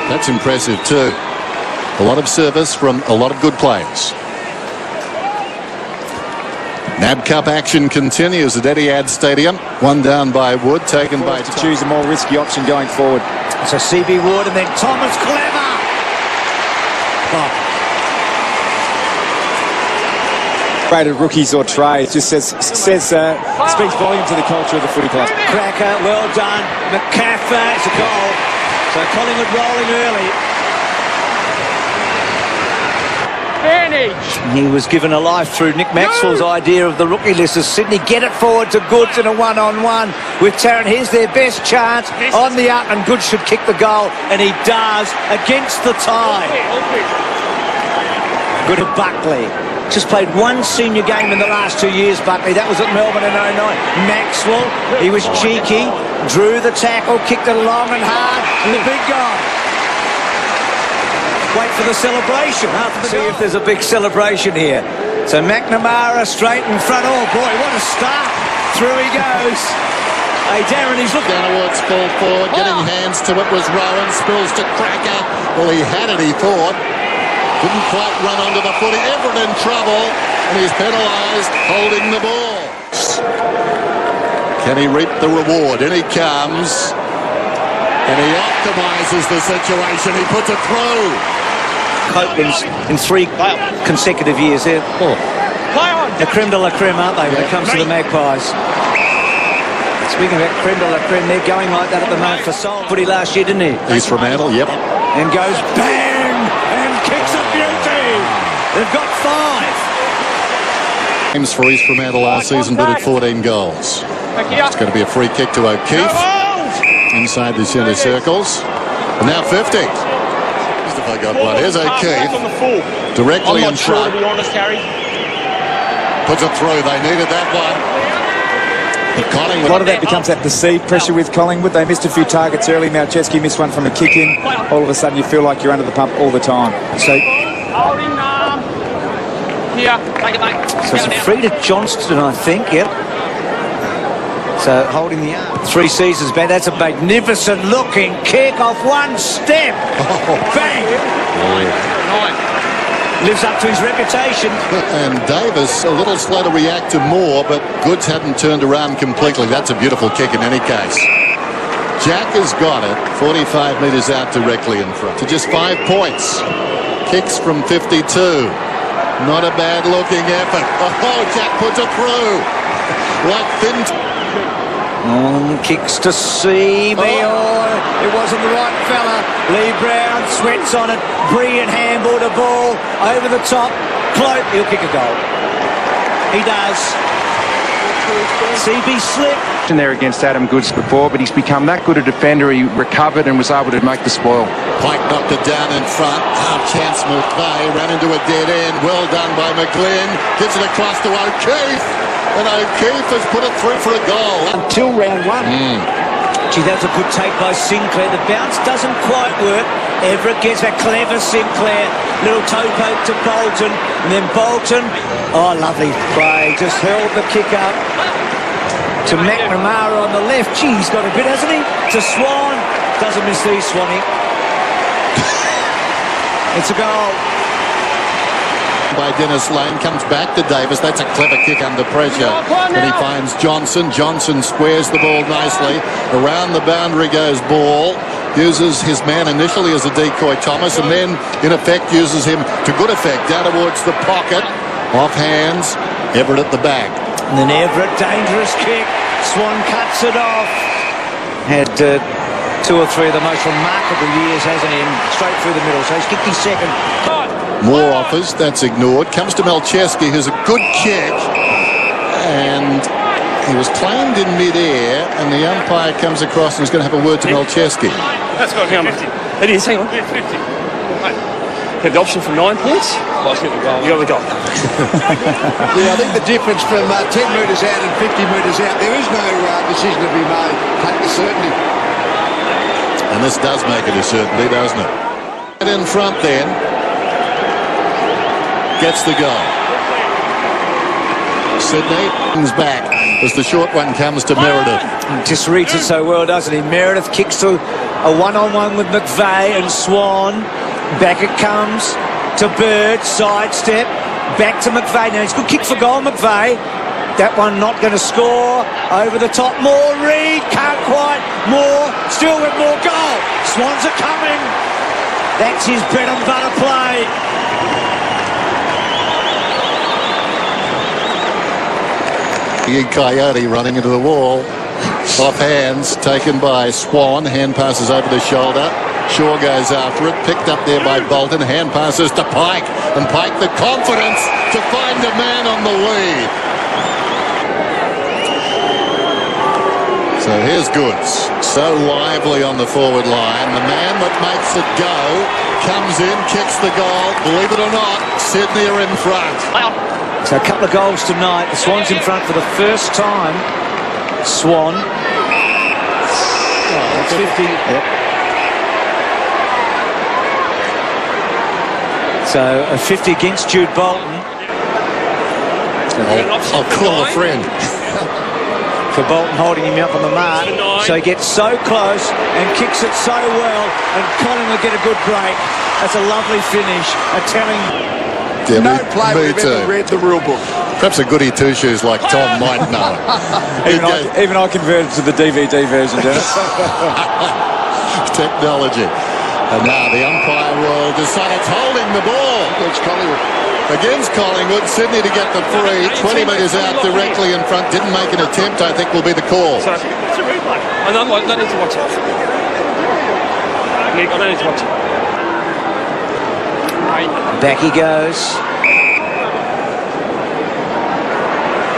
That's impressive too. A lot of service from a lot of good players. NAB Cup action continues at Etihad Stadium. One down by Wood, taken by to choose a more risky option going forward. So CB Wood and then Thomas Clever. Oh. Rated rookies or trades just speaks volume to the culture of the footy club. Cracker, well done. McCaffrey, it's a goal. So Collingwood rolling early. He was given a life through Nick Maxwell's idea of the rookie list as Sydney get it forward to Goods in a one-on-one with Tarrant. Here's their best chance on the up, and Goods should kick the goal, and he does against the tide. Good at Buckley. Just played one senior game in the last 2 years, Buckley. That was at Melbourne in 09. Maxwell, he was cheeky, drew the tackle, kicked it long and hard, and the big guy. Wait for the celebration after the goal. See if there's a big celebration here. So McNamara straight in front. Oh boy, what a start. Through he goes. Hey Darren, he's looking. Downwards, ball forward, getting hands to it was Rowan. Spills to Cracker. Well, he had it, he thought. Didn't quite run onto the footy. Everett in trouble, and he's penalised holding the ball. Can he reap the reward? In he comes. And he optimises the situation. He puts it through. Copeland's in 3 consecutive years here. Oh. The creme de la creme, aren't they, when it comes to the Magpies? Speaking about creme de la creme, they're going like that at the moment for Sol. Footy last year, didn't he? He's from Antle, yep. And goes bang! And kicks a beauty! They've got 5. Games for East Fremantle last season, but at 14 goals. It's going to be a free kick to O'Keefe. Inside the centre circles. And now 50. If I got one. Here's O'Keefe. Directly in front. Puts it through. They needed that one. But Collingwood. A lot of that becomes that perceived pressure with Collingwood. They missed a few targets early. Malcheski missed one from a kick in. All of a sudden you feel like you're under the pump all the time. So it's a free to Johnston, I think. Yep. So holding the arm. 3 seasons back. That's a magnificent looking kick off one step. Bang! Lives up to his reputation. And Davis a little slow to react to Moore, but Goods hadn't turned around completely. That's a beautiful kick in any case. Jack has got it 45 metres out directly in front to just 5 points. Kicks from 52. Not a bad looking effort. Oh, Jack puts it through. Like thin. Kicks to see me. Oh, it wasn't the right fella. Lee Brown sweats on it. Brilliant handball to ball. Over the top. Cloak. He'll kick a goal. He does. CB slip. There against Adam Goods before, but he's become that good a defender. He recovered and was able to make the spoil. Pike knocked it down in front. Half chance McVeigh ran into a dead end. Well done by McGlynn. Gives it across to O'Keefe. And O'Keefe has put it through for a goal. Until round 1. Gee, that was a good take by Sinclair. The bounce doesn't quite work. Everett gets a clever Sinclair. Little toe poke to Bolton. And then Bolton. Oh, lovely play. Just held the kick up. To McNamara on the left. Gee, he's got a bit, hasn't he? To Swan. Doesn't miss these, Swanee. It's a goal. By Dennis Lane, comes back to Davis. That's a clever kick under pressure. And he finds Johnson. Johnson squares the ball nicely. Around the boundary goes Ball. Uses his man initially as a decoy, Thomas, and then in effect uses him to good effect down towards the pocket. Off hands. Everett at the back. And then Everett, dangerous kick. Swan cuts it off. Had 2 or 3 of the most remarkable years, hasn't he? And straight through the middle. So he's kicked his second. More offers, that's ignored. Comes to Melcheski, who's a good kick. And he was claimed in mid-air, and the umpire comes across and is going to have a word to Melcheski. That's got him. It is, hang on. 50. Right. Have the option for 9 points. You got the goal. Yeah, I think the difference from 10 metres out and 50 metres out, there is no decision to be made. Take the certainty. And this does make it a certainty, doesn't it? And in front then. Gets the goal. Sydney comes back as the short one comes to Meredith. Just reads it so well, doesn't he? Meredith kicks to a one-on-one with McVeigh and Swan. Back it comes to Bird, sidestep, back to McVeigh. Now, he's good kick for goal, McVeigh. That one not going to score. Over the top, more. Reed, can't quite. More, still with more goal. Swans are coming. That's his bread and butter play. Big Coyote running into the wall. Off hands, taken by Swan. Hand passes over the shoulder. Shaw goes after it. Picked up there by Bolton. Hand passes to Pike. And Pike the confidence to find a man on the lead. So here's Goods. So lively on the forward line. The man that makes it go comes in, kicks the goal. Believe it or not, Sydney are in front. So a couple of goals tonight. The Swans in front for the first time. Swan. That's 50. Yep. So a 50 against Jude Bolton. I'll call a friend. For Bolton holding him up on the mark. So he gets so close and kicks it so well. And Collingwood get a good break. That's a lovely finish. A telling... Yeah, no player we've ever read the rule book. Perhaps a goody two-shoes like Tom might know. even I converted to the DVD version, Dennis. Technology. And now the umpire will decide it's holding the ball. Against Collingwood. Against Collingwood, Sydney to get the free. 20 metres out directly in front. Didn't make an attempt, I think, will be the call. So, it's a replay. I don't need to watch it. I don't need to watch it. Back he goes.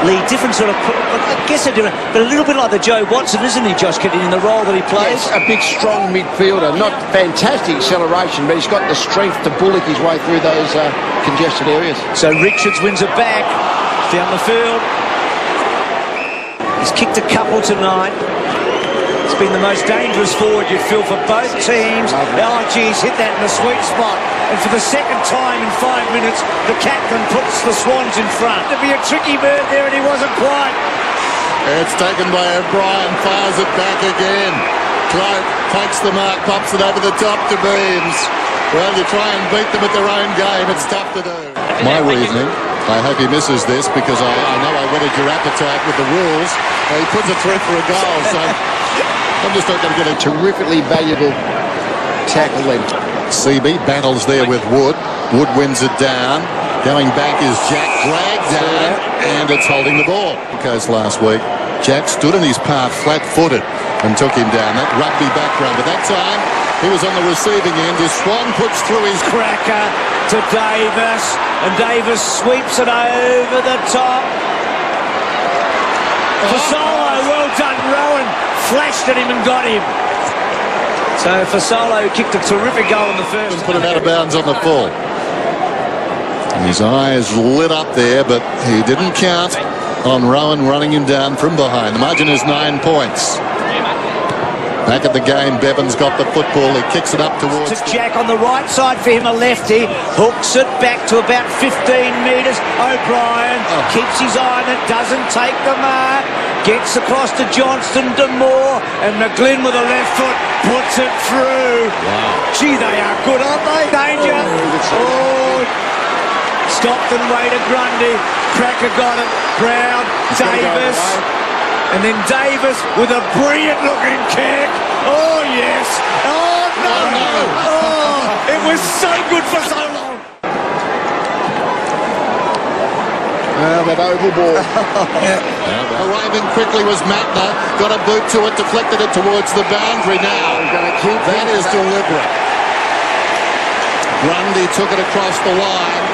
Lee, different sort of... I guess they're different, but a little bit like the Joe Watson, isn't he, Josh Kennedy, in the role that he plays? Yes, a big, strong midfielder. Not fantastic acceleration, but he's got the strength to bullock his way through those congested areas. So Richards wins it back down the field. He's kicked a couple tonight. It's been the most dangerous forward you'd feel for both teams. Oh, geez, hit that in the sweet spot. And for the second time in 5 minutes, the captain puts the Swans in front. There'd be a tricky bird there, and he wasn't quite. It's taken by O'Brien, fires it back again. Clark takes the mark, pops it over the top to Beams. Well, you try and beat them at their own game, it's tough to do. My evening, I hope he misses this because I know I whetted your appetite with the rules. He puts it through for a goal, so I'm just not going to get a Terrifically valuable tackle then. CB battles there with Wood. Wood wins it down. Going back is Jack, dragged down, and it's holding the ball. Because last week, Jack stood in his path flat-footed and took him down. That rugby background, but that time he was on the receiving end. His Swan puts through his Cracker to Davis, and Davis sweeps it over the top. Fasolo, well done, Rowan. Flashed at him and got him. So Fasolo kicked a terrific goal in the first. Put him out of bounds on the full. And his eyes lit up there, but he didn't count on Rowan running him down from behind. The margin is 9 points. Back at the game, Bevan's got the football. He kicks it up towards... To Jack on the right side for him, a lefty. Hooks it back to about 15 metres. O'Brien keeps his eye on it, doesn't take the mark. Gets across to Johnston, to Moore, and McGlynn with a left foot puts it through. Wow. Gee, they are good, aren't they? Danger. Stockton way to Grundy. Cracker got it. Brown, Davis. And then Davis with a brilliant looking kick. Oh, yes. Oh, no. Oh, it was so good for so long. That oval ball. Arriving quickly was Matner. Got a boot to it, deflected it towards the boundary now. That is deliberate. Grundy took it across the line.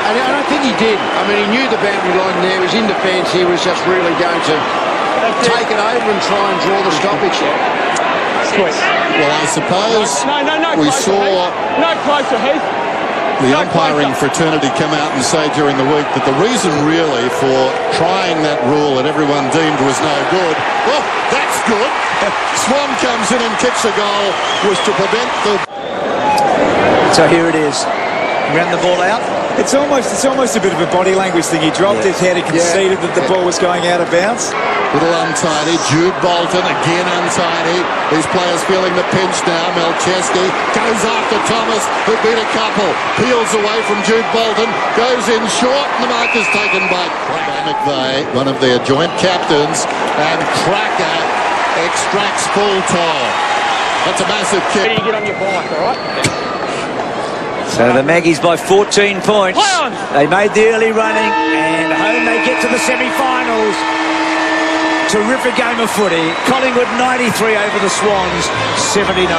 And I don't think he did. I mean, he knew the boundary line there. He was in defence. He was just really going to take it over and try and draw the stoppage. Well, I suppose we saw the umpiring fraternity come out and say during the week that the reason really for trying that rule that everyone deemed was no good, well, that's good. Swan comes in and kicks a goal, was to prevent the... So here it is. Ran the ball out. It's almost a bit of a body language thing. He dropped his head and conceded that the ball was going out of bounds. Little untidy. Jude Bolton again untidy. These players feeling the pinch now. Melcheski goes after Thomas, who beat a couple. Peels away from Jude Bolton. Goes in short, and the mark is taken by McVeigh, one of their joint captains. And Cracker extracts full toll. That's a massive kick. You get on your bike, all right? So the Maggies by 14 points. They made the early running, and home they get to the semi-finals. Terrific game of footy. Collingwood 93 over the Swans 79.